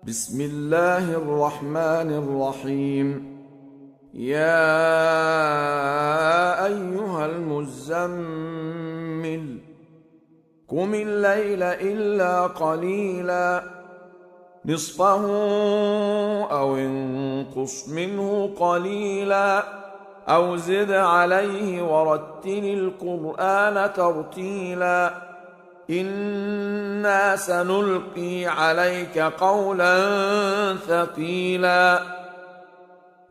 بسم الله الرحمن الرحيم. يا أيها المزمل قم الليل إلا قليلا نصفه أو انقص منه قليلا أو زد عليه ورتل القرآن ترتيلا إنا سنلقي عليك قولا ثقيلا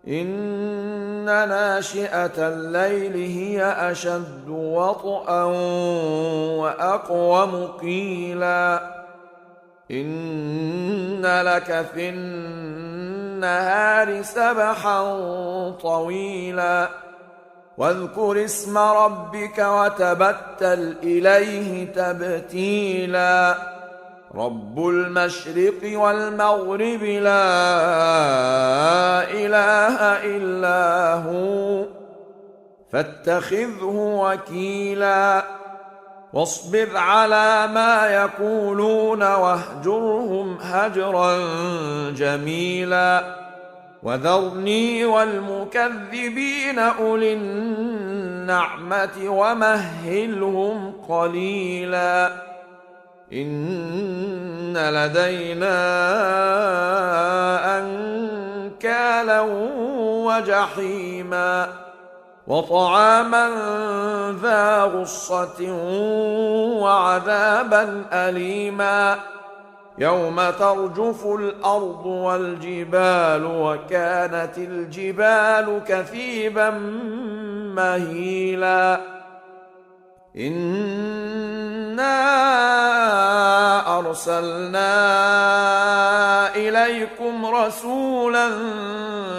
إن ناشئة الليل هي أشد وطئا وأقوم قيلا إن لك في النهار سبحا طويلا واذكر اسم ربك وتبتل إليه تبتيلا رب المشرق والمغرب لا إله إلا هو فاتخذه وكيلا واصبر على ما يقولون واهجرهم هجرا جميلا وذرني والمكذبين أولي النعمة ومهلهم قليلا إن لدينا أنكالا وجحيما وطعاما ذا غصة وعذابا أليما يوم ترجف الأرض والجبال وكانت الجبال كثيبا مهيلا إنا أرسلنا إليكم رسولا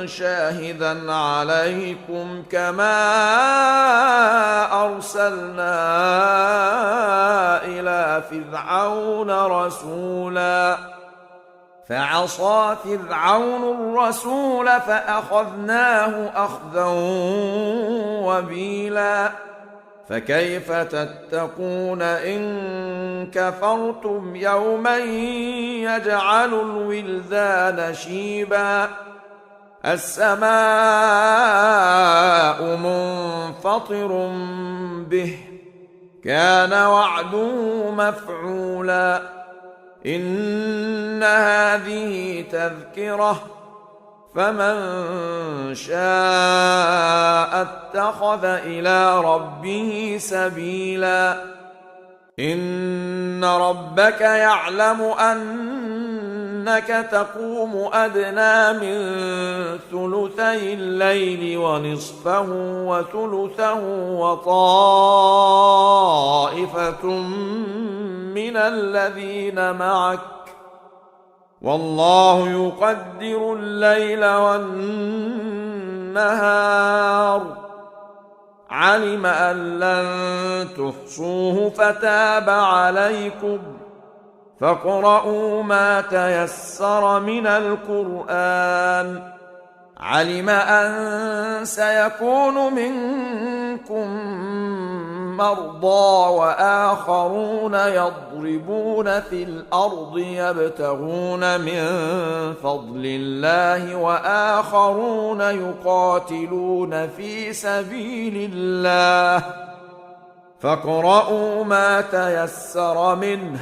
شاهدا عليكم كما أرسلنا إلى فرعون رسولا فعصى فرعون الرسول فأخذناه أخذا وبيلا فكيف تتقون إن كفرتم يوما يجعل الولدان شيبا السماء منفطر به كان وعده مفعولا إن هذه تذكرة فمن شاء اتخذ إلى ربه سبيلا إن ربك يعلم أنك تقوم أدنى من ثلثي الليل ونصفه وثلثه وطائفة من الذين معك والله يقدر الليل والنهار علم أن لن تحصوه فتاب عليكم فاقرؤوا ما تيسر من القرآن علم أن سيكون منكم مرضى وآخرون يضربون في الأرض يبتغون من فضل الله وآخرون يقاتلون في سبيل الله فاقرؤوا ما تيسر منه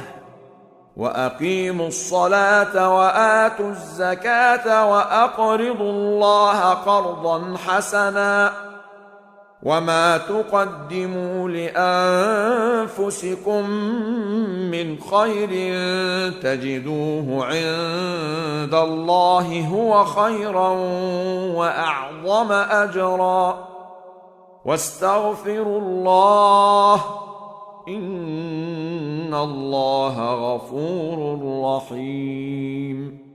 وأقيموا الصلاة وآتوا الزكاة وأقرضوا الله قرضا حسنا وما تقدموا لأنفسكم من خير تجدوه عند الله هو خيرا وأعظم أجرا واستغفروا الله إن الله غفور رحيم.